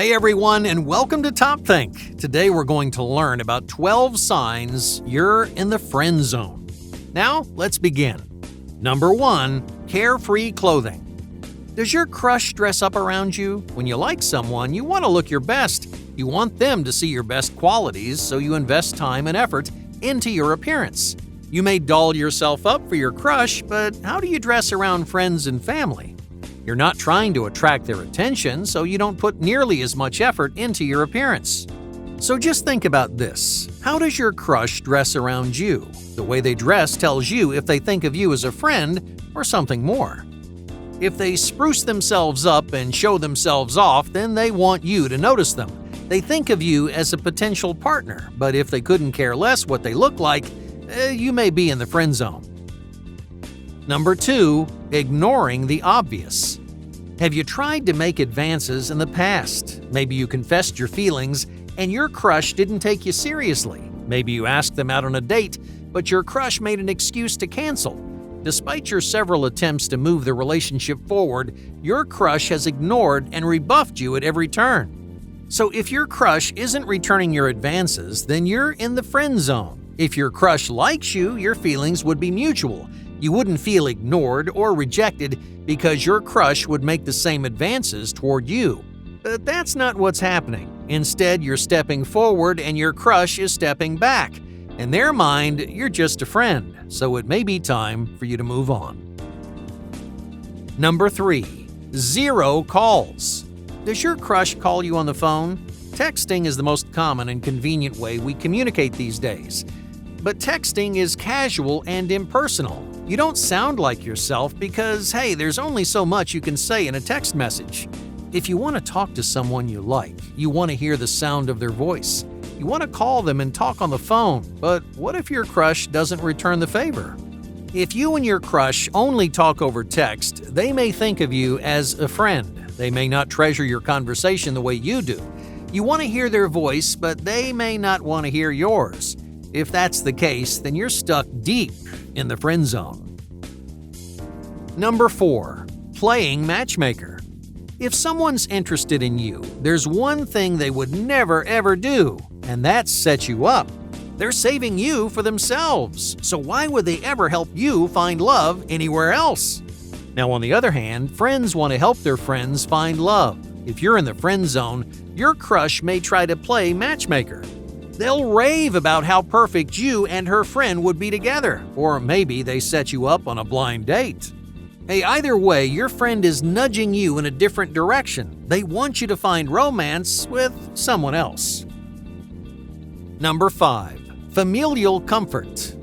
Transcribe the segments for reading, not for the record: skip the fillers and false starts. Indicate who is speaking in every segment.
Speaker 1: Hey everyone, and welcome to Top Think. Today we're going to learn about 12 signs you're in the friend zone. Now, let's begin. Number 1, carefree clothing. Does your crush dress up around you? When you like someone, you want to look your best. You want them to see your best qualities, so you invest time and effort into your appearance. You may doll yourself up for your crush, but how do you dress around friends and family? You're not trying to attract their attention, so you don't put nearly as much effort into your appearance. So just think about this. How does your crush dress around you? The way they dress tells you if they think of you as a friend or something more. If they spruce themselves up and show themselves off, then they want you to notice them. They think of you as a potential partner, but if they couldn't care less what they look like, you may be in the friend zone. Number 2, ignoring the obvious. Have you tried to make advances in the past? Maybe you confessed your feelings and your crush didn't take you seriously. Maybe you asked them out on a date, but your crush made an excuse to cancel. Despite your several attempts to move the relationship forward, your crush has ignored and rebuffed you at every turn. So if your crush isn't returning your advances, then you're in the friend zone. If your crush likes you, your feelings would be mutual. You wouldn't feel ignored or rejected because your crush would make the same advances toward you. But that's not what's happening. Instead, you're stepping forward and your crush is stepping back. In their mind, you're just a friend, so it may be time for you to move on. Number 3, 0 calls. Does your crush call you on the phone? Texting is the most common and convenient way we communicate these days. But texting is casual and impersonal. You don't sound like yourself because, hey, there's only so much you can say in a text message. If you want to talk to someone you like, you want to hear the sound of their voice. You want to call them and talk on the phone, but what if your crush doesn't return the favor? If you and your crush only talk over text, they may think of you as a friend. They may not treasure your conversation the way you do. You want to hear their voice, but they may not want to hear yours. If that's the case, then you're stuck deep in the friend zone. Number 4, playing matchmaker. If someone's interested in you, there's one thing they would never ever do, and that's set you up. They're saving you for themselves, so why would they ever help you find love anywhere else? Now, on the other hand, friends want to help their friends find love. If you're in the friend zone, your crush may try to play matchmaker. They'll rave about how perfect you and her friend would be together, or maybe they set you up on a blind date. Hey, either way, your friend is nudging you in a different direction. They want you to find romance with someone else. Number 5, familial comfort.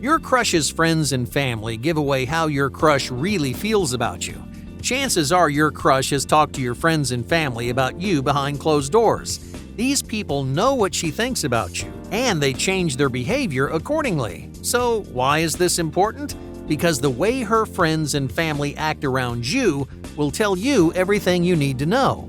Speaker 1: Your crush's friends and family give away how your crush really feels about you. Chances are your crush has talked to your friends and family about you behind closed doors. These people know what she thinks about you, and they change their behavior accordingly. So why is this important? Because the way her friends and family act around you will tell you everything you need to know.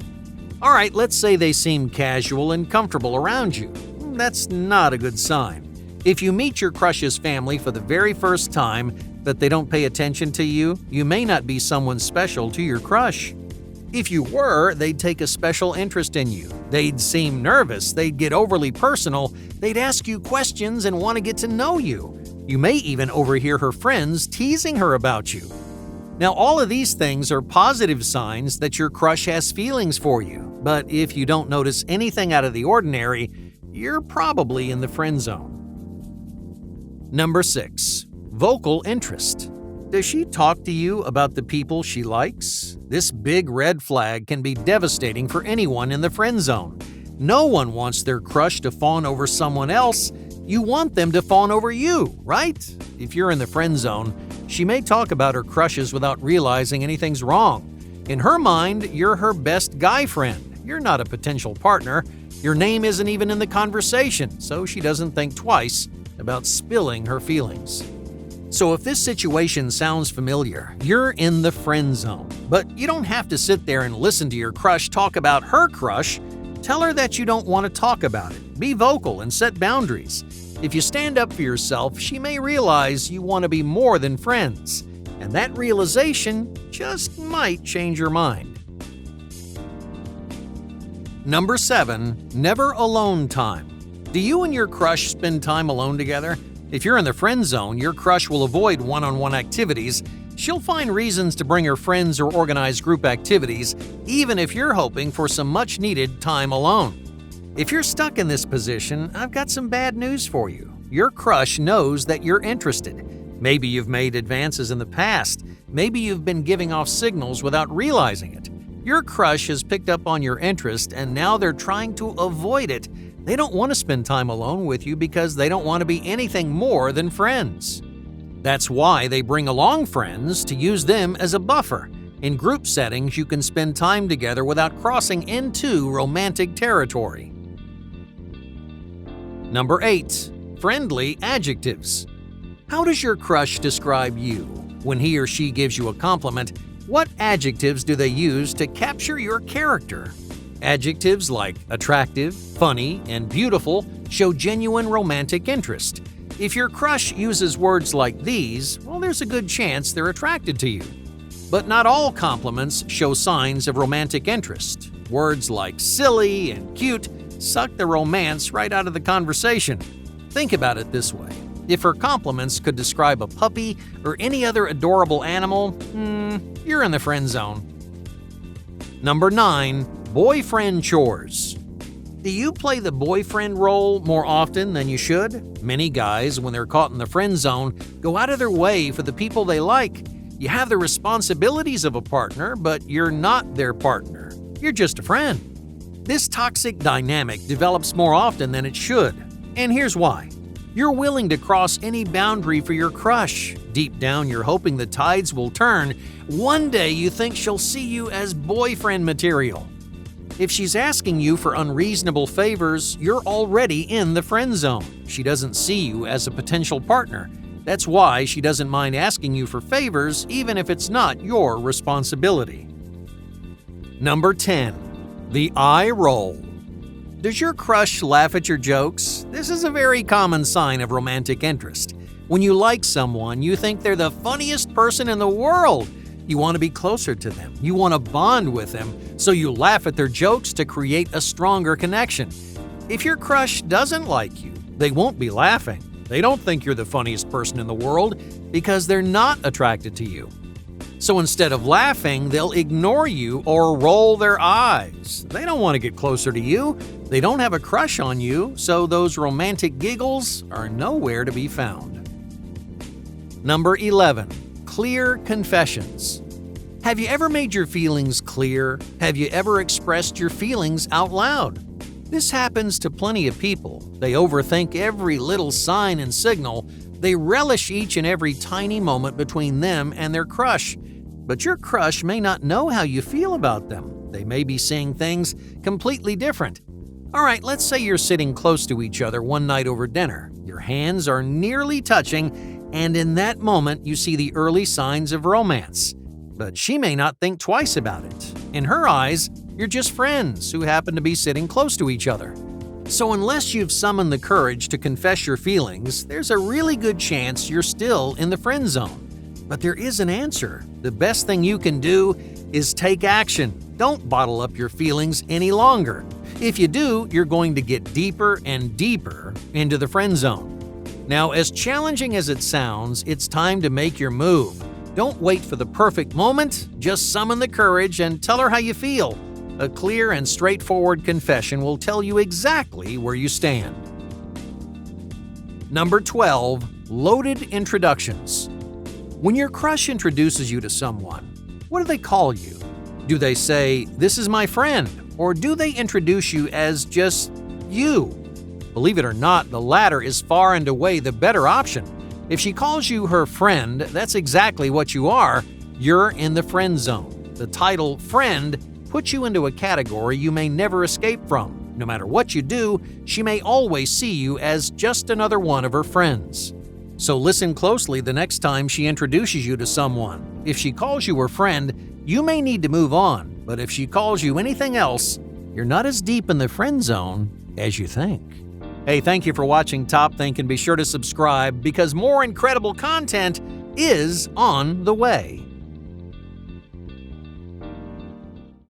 Speaker 1: Alright, let's say they seem casual and comfortable around you. That's not a good sign. If you meet your crush's family for the very first time, but they don't pay attention to you, you may not be someone special to your crush. If you were, they'd take a special interest in you. They'd seem nervous, they'd get overly personal, they'd ask you questions and want to get to know you. You may even overhear her friends teasing her about you. Now, all of these things are positive signs that your crush has feelings for you, but if you don't notice anything out of the ordinary, you're probably in the friend zone. Number 6, vocal interest. Does she talk to you about the people she likes? This big red flag can be devastating for anyone in the friend zone. No one wants their crush to fawn over someone else. You want them to fawn over you, right? If you're in the friend zone, she may talk about her crushes without realizing anything's wrong. In her mind, you're her best guy friend. You're not a potential partner. Your name isn't even in the conversation, so she doesn't think twice about spilling her feelings. So if this situation sounds familiar, you're in the friend zone. But you don't have to sit there and listen to your crush talk about her crush. Tell her that you don't want to talk about it. Be vocal and set boundaries. If you stand up for yourself, she may realize you want to be more than friends. And that realization just might change your mind. Number 7. Never alone time. Do you and your crush spend time alone together? If you're in the friend zone, your crush will avoid one-on-one activities. She'll find reasons to bring her friends or organize group activities, even if you're hoping for some much-needed time alone. If you're stuck in this position, I've got some bad news for you. Your crush knows that you're interested. Maybe you've made advances in the past. Maybe you've been giving off signals without realizing it. Your crush has picked up on your interest and now they're trying to avoid it. They don't want to spend time alone with you because they don't want to be anything more than friends. That's why they bring along friends to use them as a buffer. In group settings, you can spend time together without crossing into romantic territory. Number 8. Friendly adjectives. How does your crush describe you? When he or she gives you a compliment, what adjectives do they use to capture your character? Adjectives like attractive, funny, and beautiful show genuine romantic interest. If your crush uses words like these, well, there's a good chance they're attracted to you. But not all compliments show signs of romantic interest. Words like silly and cute suck the romance right out of the conversation. Think about it this way. If her compliments could describe a puppy or any other adorable animal, you're in the friend zone. Number 9. Boyfriend chores. Do you play the boyfriend role more often than you should? Many guys, when they're caught in the friend zone, go out of their way for the people they like. You have the responsibilities of a partner, but you're not their partner. You're just a friend. This toxic dynamic develops more often than it should. And here's why. You're willing to cross any boundary for your crush. Deep down, you're hoping the tides will turn. One day, you think she'll see you as boyfriend material. If she's asking you for unreasonable favors, you're already in the friend zone. She doesn't see you as a potential partner. That's why she doesn't mind asking you for favors, even if it's not your responsibility. Number 10. The eye roll. Does your crush laugh at your jokes? This is a very common sign of romantic interest. When you like someone, you think they're the funniest person in the world. You want to be closer to them. You want to bond with them, so you laugh at their jokes to create a stronger connection. If your crush doesn't like you, they won't be laughing. They don't think you're the funniest person in the world because they're not attracted to you. So instead of laughing, they'll ignore you or roll their eyes. They don't want to get closer to you. They don't have a crush on you, so those romantic giggles are nowhere to be found. Number 11. Clear confessions. Have you ever made your feelings clear? Have you ever expressed your feelings out loud? This happens to plenty of people. They overthink every little sign and signal. They relish each and every tiny moment between them and their crush. But your crush may not know how you feel about them. They may be seeing things completely different. All right, let's say you're sitting close to each other one night over dinner. Your hands are nearly touching, and in that moment, you see the early signs of romance. But she may not think twice about it. In her eyes, you're just friends who happen to be sitting close to each other. So unless you've summoned the courage to confess your feelings, there's a really good chance you're still in the friend zone. But there is an answer. The best thing you can do is take action. Don't bottle up your feelings any longer. If you do, you're going to get deeper and deeper into the friend zone. Now, as challenging as it sounds, it's time to make your move. Don't wait for the perfect moment. Just summon the courage and tell her how you feel. A clear and straightforward confession will tell you exactly where you stand. Number 12. Loaded introductions. When your crush introduces you to someone, what do they call you? Do they say, "This is my friend," or do they introduce you as just you? Believe it or not, the latter is far and away the better option. If she calls you her friend, that's exactly what you are. You're in the friend zone. The title friend puts you into a category you may never escape from. No matter what you do, she may always see you as just another one of her friends. So listen closely the next time she introduces you to someone. If she calls you her friend, you may need to move on, but if she calls you anything else, you're not as deep in the friend zone as you think. Hey, thank you for watching Top Think, and be sure to subscribe because more incredible content is on the way.